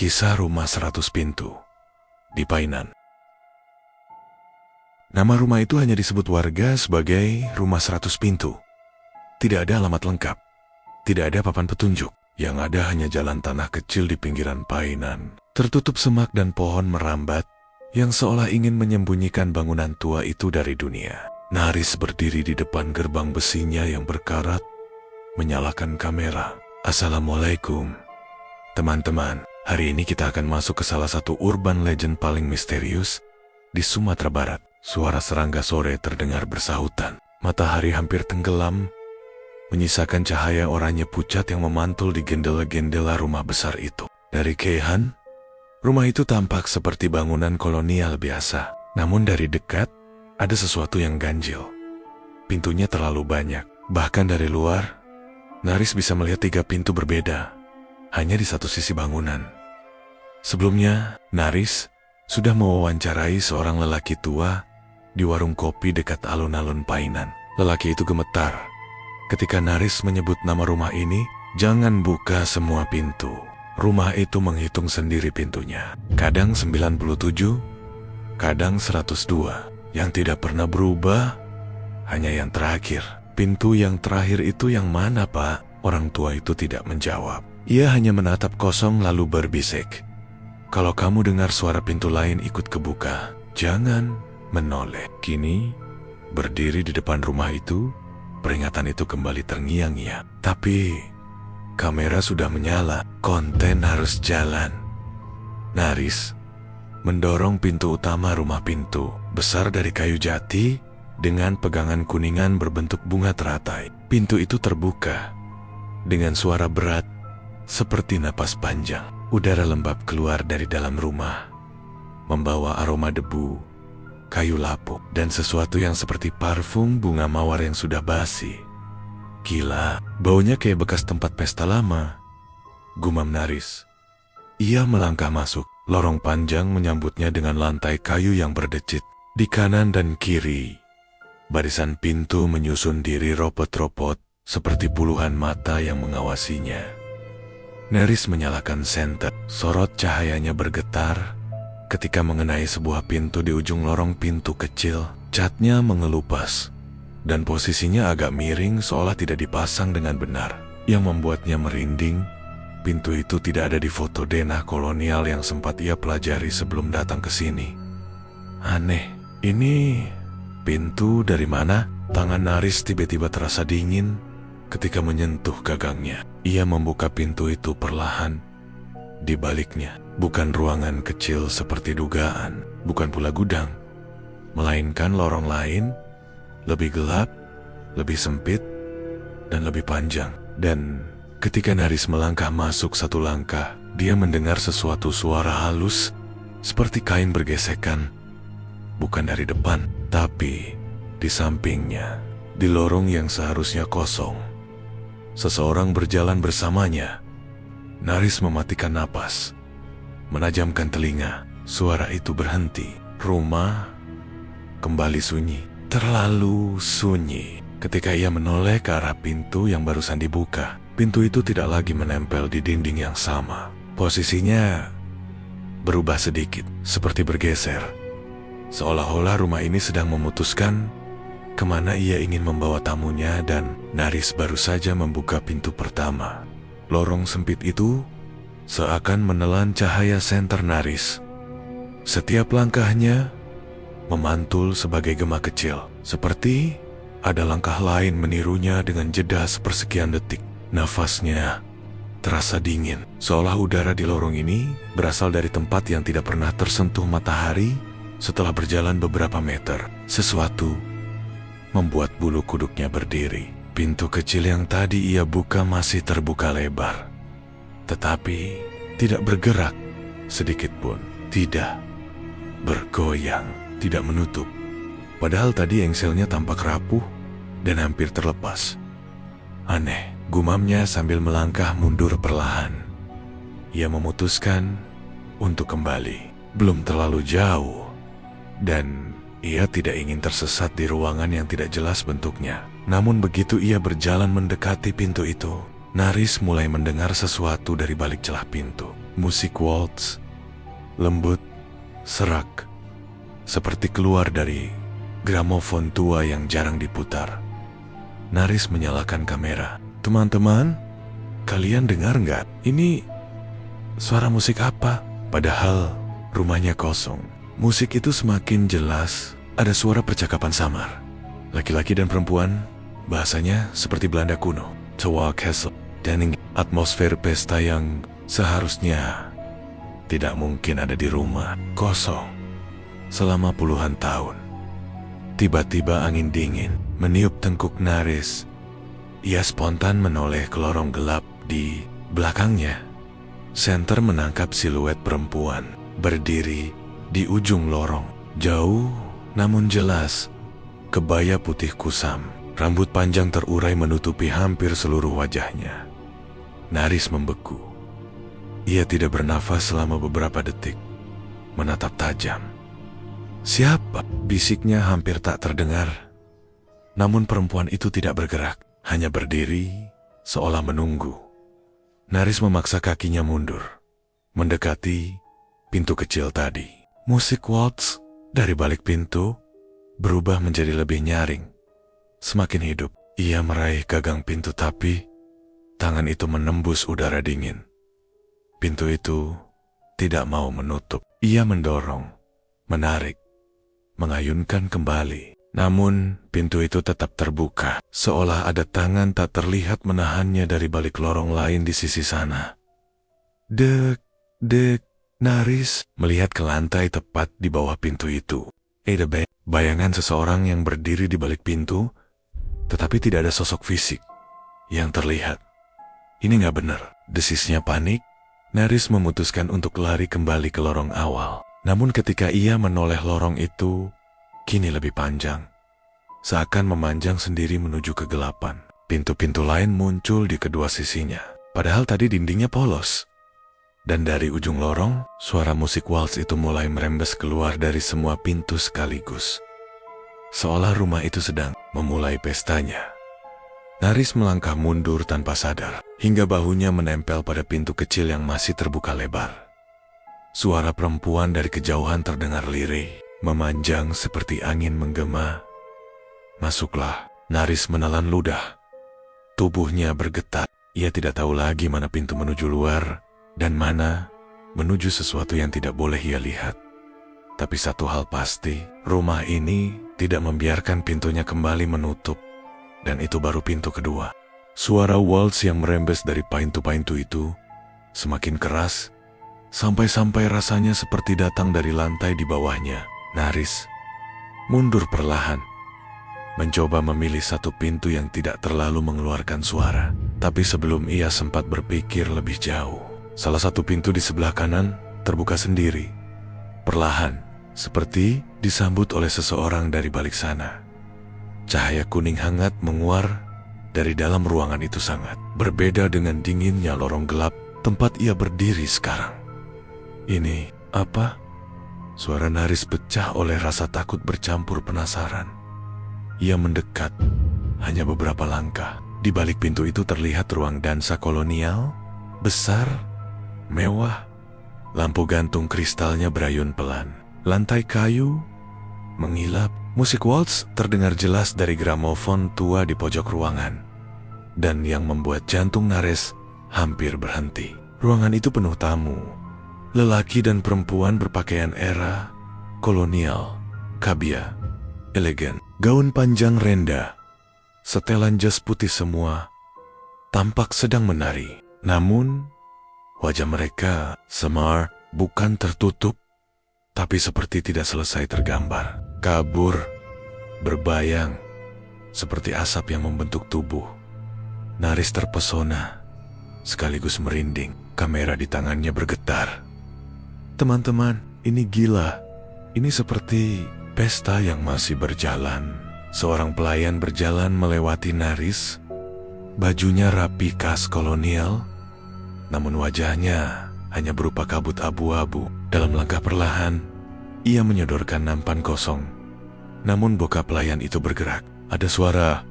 Kisah Rumah 100 Pintu di Painan. Nama rumah itu hanya disebut warga sebagai Rumah 100 Pintu. Tidak ada alamat lengkap, tidak ada papan petunjuk. Yang ada hanya jalan tanah kecil di pinggiran Painan, tertutup semak dan pohon merambat, yang seolah ingin menyembunyikan bangunan tua itu dari dunia. Naris berdiri di depan gerbang besinya yang berkarat, menyalakan kamera. Assalamualaikum. Teman-teman, hari ini kita akan masuk ke salah satu urban legend paling misterius di Sumatera Barat. Suara serangga sore terdengar bersahutan. Matahari hampir tenggelam, menyisakan cahaya oranye pucat yang memantul di gendela-gendela rumah besar itu. Dari kejauhan, rumah itu tampak seperti bangunan kolonial biasa. Namun dari dekat, ada sesuatu yang ganjil. Pintunya terlalu banyak. Bahkan dari luar, Naris bisa melihat 3 pintu berbeda, hanya di satu sisi bangunan. Sebelumnya, Naris sudah mewawancarai seorang lelaki tua di warung kopi dekat alun-alun Painan. Lelaki itu gemetar ketika Naris menyebut nama rumah ini. Jangan buka semua pintu. Rumah itu menghitung sendiri pintunya. Kadang 97, kadang 102. Yang tidak pernah berubah, hanya yang terakhir. Pintu yang terakhir itu yang mana, Pak? Orang tua itu tidak menjawab. Ia hanya menatap kosong lalu berbisik. Kalau kamu dengar suara pintu lain ikut kebuka, jangan menoleh. Kini, berdiri di depan rumah itu, peringatan itu kembali terngiang-ngiang. Tapi, kamera sudah menyala, konten harus jalan. Naris mendorong pintu utama rumah. Pintu besar dari kayu jati dengan pegangan kuningan berbentuk bunga teratai. Pintu itu terbuka dengan suara berat seperti napas panjang. Udara lembab keluar dari dalam rumah, membawa aroma debu, kayu lapuk, dan sesuatu yang seperti parfum bunga mawar yang sudah basi. Gila, baunya kayak bekas tempat pesta lama, gumam Naris. Ia melangkah masuk. Lorong panjang menyambutnya dengan lantai kayu yang berdecit. Di kanan dan kiri, barisan pintu menyusun diri ropot-ropot seperti puluhan mata yang mengawasinya. Naris menyalakan senter. Sorot cahayanya bergetar ketika mengenai sebuah pintu di ujung lorong pintu kecil. Catnya mengelupas dan posisinya agak miring seolah tidak dipasang dengan benar, yang membuatnya merinding. Pintu itu tidak ada di foto denah kolonial yang sempat ia pelajari sebelum datang ke sini. Aneh, ini pintu dari mana? Tangan Naris tiba-tiba terasa dingin ketika menyentuh gagangnya. Ia membuka pintu itu perlahan. Di baliknya, bukan ruangan kecil seperti dugaan, bukan pula gudang, melainkan lorong lain, lebih gelap, lebih sempit, dan lebih panjang. Dan ketika Naris melangkah masuk satu langkah, dia mendengar sesuatu suara halus seperti kain bergesekan. Bukan dari depan, tapi di sampingnya, di lorong yang seharusnya kosong. Seseorang berjalan bersamanya. Naris mematikan napas, menajamkan telinga. Suara itu berhenti. Rumah kembali sunyi, terlalu sunyi. Ketika ia menoleh ke arah pintu yang barusan dibuka, pintu itu tidak lagi menempel di dinding yang sama. Posisinya berubah sedikit, seperti bergeser. Seolah-olah rumah ini sedang memutuskan kemana ia ingin membawa tamunya, dan Naris baru saja membuka pintu pertama. Lorong sempit itu seakan menelan cahaya senter Naris. Setiap langkahnya memantul sebagai gema kecil, seperti ada langkah lain menirunya dengan jeda sepersekian detik. Nafasnya terasa dingin, seolah udara di lorong ini berasal dari tempat yang tidak pernah tersentuh matahari. Setelah berjalan beberapa meter, sesuatu membuat bulu kuduknya berdiri. Pintu kecil yang tadi ia buka masih terbuka lebar, tetapi tidak bergerak sedikit pun, tidak bergoyang, tidak menutup. Padahal tadi engselnya tampak rapuh dan hampir terlepas. Aneh, gumamnya sambil melangkah mundur perlahan. Ia memutuskan untuk kembali. Belum terlalu jauh, dan ia tidak ingin tersesat di ruangan yang tidak jelas bentuknya. Namun begitu ia berjalan mendekati pintu itu, Naris mulai mendengar sesuatu dari balik celah pintu. Musik waltz, lembut, serak, seperti keluar dari gramofon tua yang jarang diputar. Naris menyalakan kamera. Teman-teman, kalian dengar nggak? Ini suara musik apa? Padahal rumahnya kosong. Musik itu semakin jelas, ada suara percakapan samar. Laki-laki dan perempuan, bahasanya seperti Belanda kuno. Toa Castle, dan atmosfer pesta yang seharusnya tidak mungkin ada di rumah kosong selama puluhan tahun. Tiba-tiba angin dingin meniup tengkuk Naris. Ia spontan menoleh ke lorong gelap di belakangnya. Center menangkap siluet perempuan berdiri di ujung lorong. Jauh namun jelas, kebaya putih kusam, rambut panjang terurai menutupi hampir seluruh wajahnya. Naris membeku. Ia tidak bernafas selama beberapa detik, menatap tajam. Siapa? Bisiknya hampir tak terdengar. Namun perempuan itu tidak bergerak, hanya berdiri, seolah menunggu. Naris memaksa kakinya mundur, mendekati pintu kecil tadi. Musik waltz dari balik pintu berubah menjadi lebih nyaring. Semakin hidup, ia meraih gagang pintu tapi tangan itu menembus udara dingin. Pintu itu tidak mau menutup. Ia mendorong, menarik, mengayunkan kembali. Namun pintu itu tetap terbuka, seolah ada tangan tak terlihat menahannya dari balik lorong lain di sisi sana. Dek, Naris melihat ke lantai tepat di bawah pintu itu. Bayangan seseorang yang berdiri di balik pintu, tetapi tidak ada sosok fisik yang terlihat. Ini nggak benar. Desisnya panik. Naris memutuskan untuk lari kembali ke lorong awal. Namun ketika ia menoleh lorong itu, kini lebih panjang. Seakan memanjang sendiri menuju kegelapan. Pintu-pintu lain muncul di kedua sisinya. Padahal tadi dindingnya polos. Dan dari ujung lorong, suara musik waltz itu mulai merembes keluar dari semua pintu sekaligus. Seolah rumah itu sedang memulai pestanya. Naris melangkah mundur tanpa sadar, hingga bahunya menempel pada pintu kecil yang masih terbuka lebar. Suara perempuan dari kejauhan terdengar lirih, memanjang seperti angin menggema. Masuklah. Naris menelan ludah. Tubuhnya bergetar. Ia tidak tahu lagi mana pintu menuju luar, dan mana menuju sesuatu yang tidak boleh ia lihat. Tapi satu hal pasti, rumah ini tidak membiarkan pintunya kembali menutup. Dan itu baru pintu kedua. Suara waltz yang merembes dari pintu-pintu itu semakin keras, sampai-sampai rasanya seperti datang dari lantai di bawahnya. Naris mundur perlahan, mencoba memilih satu pintu yang tidak terlalu mengeluarkan suara. Tapi sebelum ia sempat berpikir lebih jauh, salah satu pintu di sebelah kanan terbuka sendiri. Perlahan, seperti disambut oleh seseorang dari balik sana. Cahaya kuning hangat menguar dari dalam ruangan itu sangat berbeda dengan dinginnya lorong gelap tempat ia berdiri sekarang. Ini apa? Suara Naris pecah oleh rasa takut bercampur penasaran. Ia mendekat hanya beberapa langkah. Di balik pintu itu terlihat ruang dansa kolonial, besar, mewah. Lampu gantung kristalnya berayun pelan. Lantai kayu mengilap. Musik waltz terdengar jelas dari gramofon tua di pojok ruangan. Dan yang membuat jantung Naris hampir berhenti. Ruangan itu penuh tamu. Lelaki dan perempuan berpakaian era kolonial, kabia, elegan. Gaun panjang renda, setelan jas putih semua, tampak sedang menari. Namun, wajah mereka semar, bukan tertutup, tapi seperti tidak selesai tergambar. Kabur, berbayang, seperti asap yang membentuk tubuh. Naris terpesona, sekaligus merinding. Kamera di tangannya bergetar. Teman-teman, ini gila. Ini seperti pesta yang masih berjalan. Seorang pelayan berjalan melewati Naris. Bajunya rapi khas kolonial, namun wajahnya hanya berupa kabut abu-abu. Dalam langkah perlahan, ia menyodorkan nampan kosong. Namun bokap pelayan itu bergerak. Ada suara,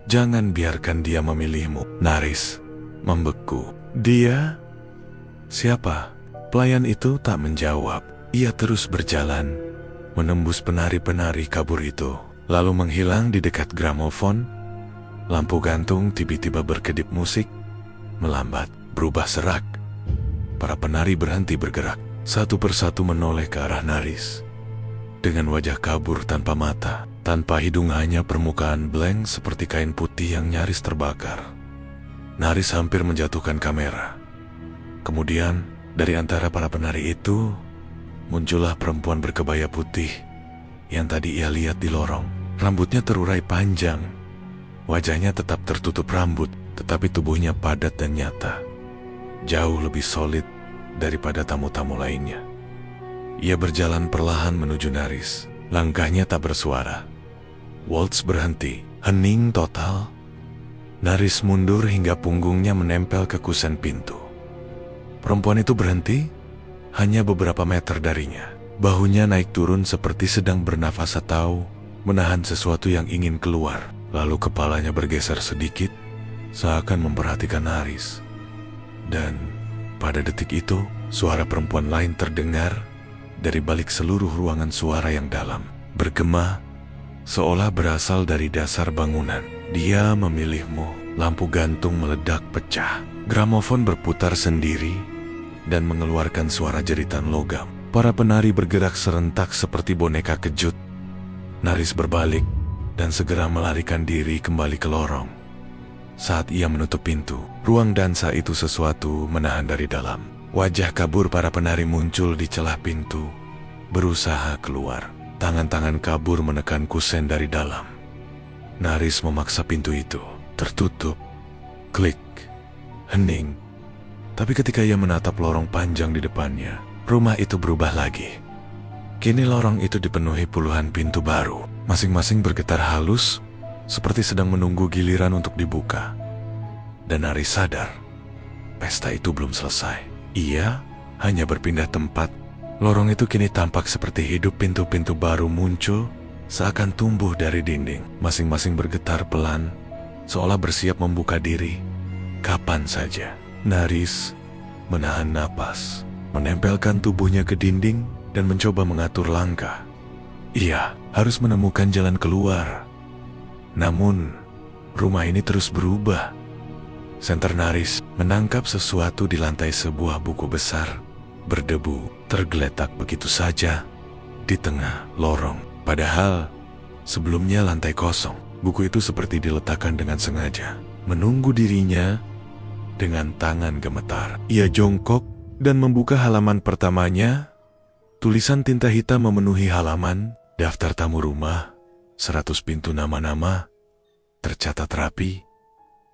"Jangan biarkan dia memilihmu." Naris membeku. Dia Siapa? Pelayan itu tak menjawab. Ia terus berjalan, menembus penari-penari kabur itu, lalu menghilang di dekat gramofon. Lampu gantung tiba-tiba berkedip musik, melambat, berubah serak. Para penari berhenti bergerak, satu persatu menoleh ke arah Naris. Dengan wajah kabur tanpa mata, tanpa hidung, hanya permukaan blank seperti kain putih yang nyaris terbakar. Naris hampir menjatuhkan kamera. Kemudian, dari antara para penari itu, muncullah perempuan berkebaya putih yang tadi ia lihat di lorong. Rambutnya terurai panjang, wajahnya tetap tertutup rambut, tetapi tubuhnya padat dan nyata. Jauh lebih solid daripada tamu-tamu lainnya. Ia berjalan perlahan menuju Naris. Langkahnya tak bersuara. Waltz berhenti, hening total. Naris mundur hingga punggungnya menempel ke kusen pintu. Perempuan itu berhenti, hanya beberapa meter darinya. Bahunya naik turun seperti sedang bernafas atau menahan sesuatu yang ingin keluar. Lalu kepalanya bergeser sedikit, seakan memperhatikan Naris. Dan pada detik itu, suara perempuan lain terdengar dari balik seluruh ruangan. Suara yang dalam, bergema, seolah berasal dari dasar bangunan. Dia memilihmu. Lampu gantung meledak pecah. Gramofon berputar sendiri dan mengeluarkan suara jeritan logam. Para penari bergerak serentak seperti boneka kejut. Naris berbalik dan segera melarikan diri kembali ke lorong. Saat ia menutup pintu, ruang dansa itu sesuatu menahan dari dalam. Wajah kabur para penari muncul di celah pintu, berusaha keluar. Tangan-tangan kabur menekan kusen dari dalam. Naris memaksa pintu itu, tertutup. Klik, hening. Tapi ketika ia menatap lorong panjang di depannya, rumah itu berubah lagi. Kini lorong itu dipenuhi puluhan pintu baru, masing-masing bergetar halus, seperti sedang menunggu giliran untuk dibuka. Dan Naris sadar, pesta itu belum selesai. Ia hanya berpindah tempat. Lorong itu kini tampak seperti hidup. Pintu-pintu baru muncul, seakan tumbuh dari dinding. Masing-masing bergetar pelan, seolah bersiap membuka diri kapan saja. Naris menahan napas, menempelkan tubuhnya ke dinding, dan mencoba mengatur langkah. Ia harus menemukan jalan keluar. Namun, rumah ini terus berubah. Senter Naris menangkap sesuatu di lantai sebuah buku besar, berdebu, tergeletak begitu saja di tengah lorong. Padahal sebelumnya lantai kosong. Buku itu seperti diletakkan dengan sengaja, menunggu dirinya. Dengan tangan gemetar, ia jongkok dan membuka halaman pertamanya. Tulisan tinta hitam memenuhi halaman. Daftar tamu rumah, 100 pintu nama-nama, tercatat rapi,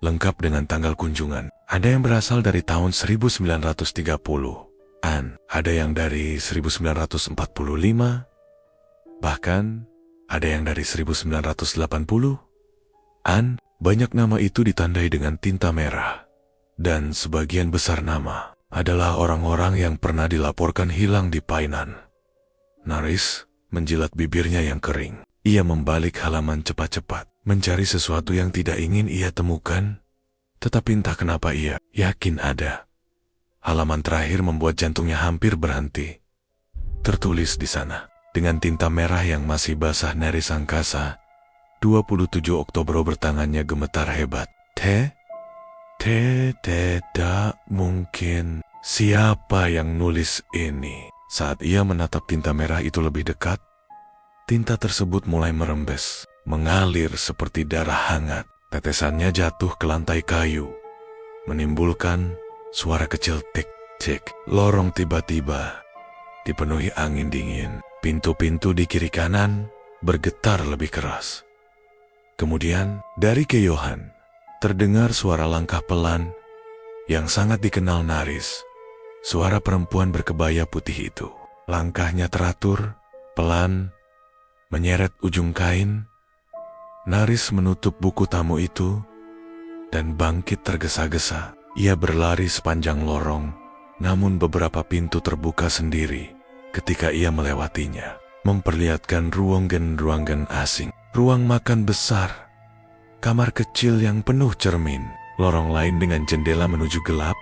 lengkap dengan tanggal kunjungan. Ada yang berasal dari tahun 1930-an, ada yang dari 1945, bahkan ada yang dari 1980-an. Banyak nama itu ditandai dengan tinta merah, dan sebagian besar nama adalah orang-orang yang pernah dilaporkan hilang di Painan. Naris menjilat bibirnya yang kering. Ia membalik halaman cepat-cepat, mencari sesuatu yang tidak ingin ia temukan, tetapi entah kenapa ia yakin ada. Halaman terakhir membuat jantungnya hampir berhenti. Tertulis di sana, dengan tinta merah yang masih basah, Naris angkasa, 27 Oktober. Bertangannya gemetar hebat. Tidak mungkin. Siapa yang nulis ini? Saat ia menatap tinta merah itu lebih dekat, tinta tersebut mulai merembes, mengalir seperti darah hangat. Tetesannya jatuh ke lantai kayu, menimbulkan suara kecil tik-tik. Lorong tiba-tiba dipenuhi angin dingin. Pintu-pintu di kiri kanan bergetar lebih keras. Kemudian, dari kejauhan, terdengar suara langkah pelan yang sangat dikenal Naris. Suara perempuan berkebaya putih itu. Langkahnya teratur, pelan, menyeret ujung kain. Naris menutup buku tamu itu dan bangkit tergesa-gesa. Ia berlari sepanjang lorong, namun beberapa pintu terbuka sendiri ketika ia melewatinya, memperlihatkan ruangan-ruangan asing. Ruang makan besar, kamar kecil yang penuh cermin, lorong lain dengan jendela menuju gelap,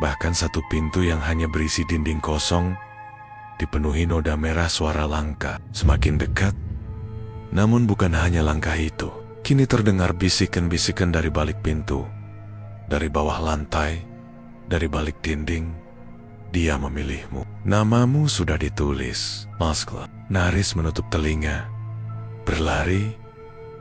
Bahkan satu pintu yang hanya berisi dinding kosong dipenuhi noda merah suara langka. Semakin dekat, namun bukan hanya langkah itu. Kini terdengar bisikan-bisikan dari balik pintu, dari bawah lantai, dari balik dinding. Dia memilihmu. Namamu sudah ditulis. Maskla. Naris menutup telinga, berlari,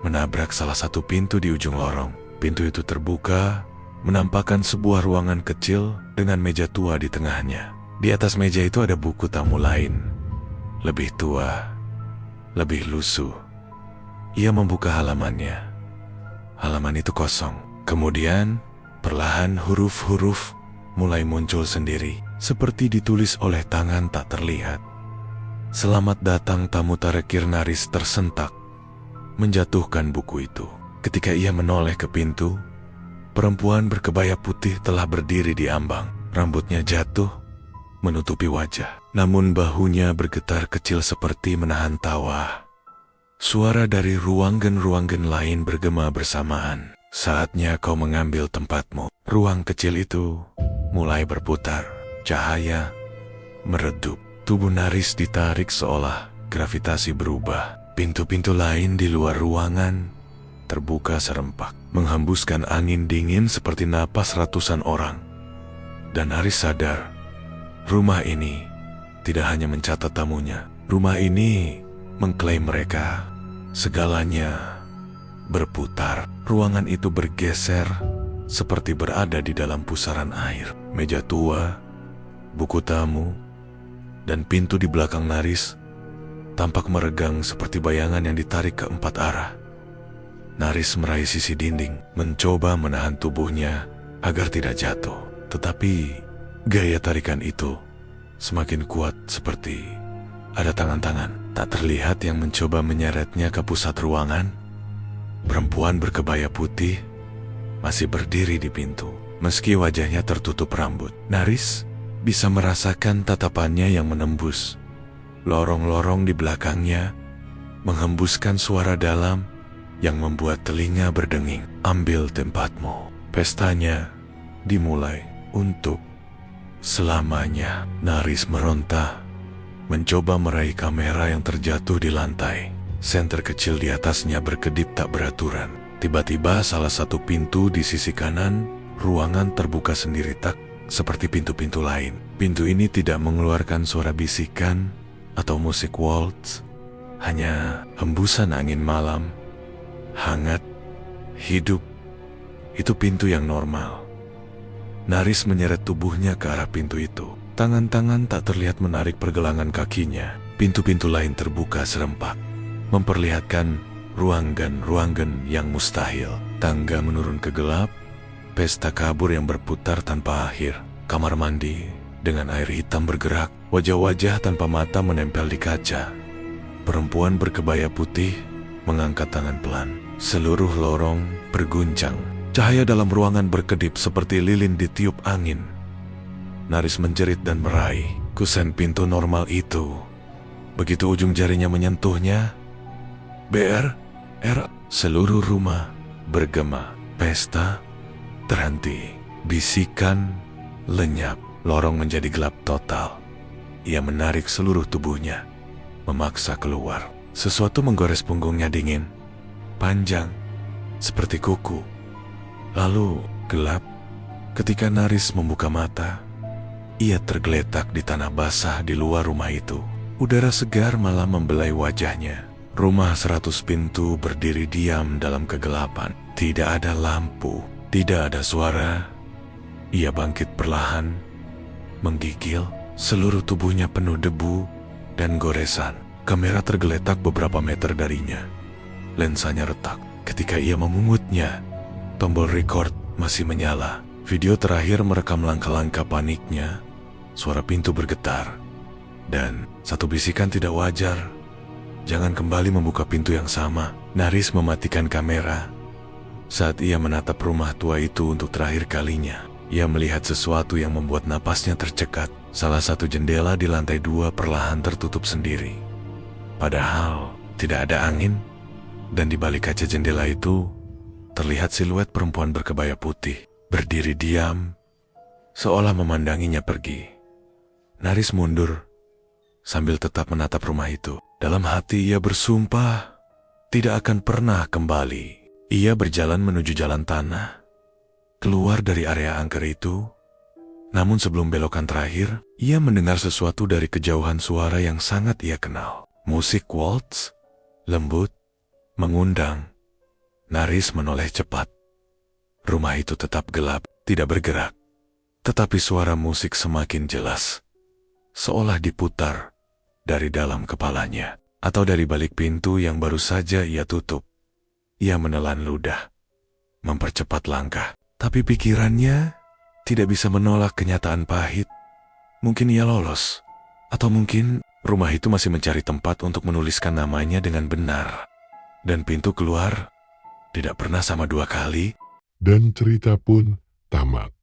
menabrak salah satu pintu di ujung lorong. Pintu itu terbuka, menampakkan sebuah ruangan kecil dengan meja tua di tengahnya. Di atas meja itu ada buku tamu lain, lebih tua, lebih lusuh. Ia membuka halamannya. Halaman itu kosong. Kemudian, perlahan huruf-huruf mulai muncul sendiri, seperti ditulis oleh tangan tak terlihat. Selamat datang tamu tarekir. Naris tersentak, menjatuhkan buku itu. Ketika ia menoleh ke pintu, perempuan berkebaya putih telah berdiri di ambang. Rambutnya jatuh, menutupi wajah. Namun bahunya bergetar kecil seperti menahan tawa. Suara dari ruangan-ruangan lain bergema bersamaan. Saatnya kau mengambil tempatmu. Ruang kecil itu mulai berputar. Cahaya meredup. Tubuh Naris ditarik seolah gravitasi berubah. Pintu-pintu lain di luar ruangan terbuka serempak, menghembuskan angin dingin seperti napas ratusan orang. Dan Naris sadar, rumah ini tidak hanya mencatat tamunya. Rumah ini mengklaim mereka. Segalanya berputar. Ruangan itu bergeser seperti berada di dalam pusaran air. Meja tua, buku tamu, dan pintu di belakang Naris tampak meregang seperti bayangan yang ditarik ke empat arah. Naris meraih sisi dinding, mencoba menahan tubuhnya agar tidak jatuh. Tetapi gaya tarikan itu semakin kuat, seperti ada tangan-tangan tak terlihat yang mencoba menyeretnya ke pusat ruangan. Perempuan berkebaya putih masih berdiri di pintu, meski wajahnya tertutup rambut. Naris bisa merasakan tatapannya yang menembus lorong-lorong di belakangnya, menghembuskan suara dalam yang membuat telinga berdenging. Ambil tempatmu. Pestanya dimulai untuk selamanya. Naris meronta, mencoba meraih kamera yang terjatuh di lantai. Senter kecil di atasnya berkedip tak beraturan. Tiba-tiba salah satu pintu di sisi kanan ruangan terbuka sendiri, tak seperti pintu-pintu lain. Pintu ini tidak mengeluarkan suara bisikan atau musik waltz, hanya hembusan angin malam, hangat, hidup. Itu pintu yang normal. Naris menyeret tubuhnya ke arah pintu itu. Tangan-tangan tak terlihat menarik pergelangan kakinya. Pintu-pintu lain terbuka serempak, memperlihatkan ruangan-ruangan yang mustahil. Tangga menurun ke gelap, pesta kabur yang berputar tanpa akhir. Kamar mandi dengan air hitam bergerak, wajah-wajah tanpa mata menempel di kaca. Perempuan berkebaya putih mengangkat tangan pelan. Seluruh lorong berguncang. Cahaya dalam ruangan berkedip seperti lilin ditiup angin. Naris menjerit dan meraih kusen pintu normal itu. Begitu ujung jarinya menyentuhnya, seluruh rumah bergema. Pesta terhenti. Bisikan lenyap. Lorong menjadi gelap total. Ia menarik seluruh tubuhnya, memaksa keluar. Sesuatu menggores punggungnya dingin, panjang, seperti kuku. Lalu gelap. Ketika Naris membuka mata, ia tergeletak di tanah basah di luar rumah itu. Udara segar malah membelai wajahnya. Rumah 100 pintu berdiri diam dalam kegelapan. Tidak ada lampu, tidak ada suara. Ia bangkit perlahan, menggigil. Seluruh tubuhnya penuh debu dan goresan. Kamera tergeletak beberapa meter darinya. Lensanya retak. Ketika ia memungutnya, tombol record masih menyala. Video terakhir merekam langkah-langkah paniknya. Suara pintu bergetar. Dan satu bisikan tidak wajar. Jangan kembali membuka pintu yang sama. Naris mematikan kamera. Saat ia menatap rumah tua itu untuk terakhir kalinya, ia melihat sesuatu yang membuat napasnya tercekat. Salah satu jendela di lantai 2 perlahan tertutup sendiri. Padahal tidak ada angin. Dan di balik kaca jendela itu terlihat siluet perempuan berkebaya putih, berdiri diam, seolah memandanginya pergi. Naris mundur sambil tetap menatap rumah itu. Dalam hati ia bersumpah tidak akan pernah kembali. Ia berjalan menuju jalan tanah, keluar dari area angker itu. Namun sebelum belokan terakhir, ia mendengar sesuatu dari kejauhan, suara yang sangat ia kenal. Musik waltz, lembut, mengundang. Naris menoleh cepat. Rumah itu tetap gelap, tidak bergerak. Tetapi suara musik semakin jelas, seolah diputar dari dalam kepalanya, atau dari balik pintu yang baru saja ia tutup. Ia menelan ludah, mempercepat langkah, tapi pikirannya tidak bisa menolak kenyataan pahit. Mungkin ia lolos, atau mungkin rumah itu masih mencari tempat untuk menuliskan namanya dengan benar. Dan pintu keluar tidak pernah sama dua kali. Dan cerita pun tamat.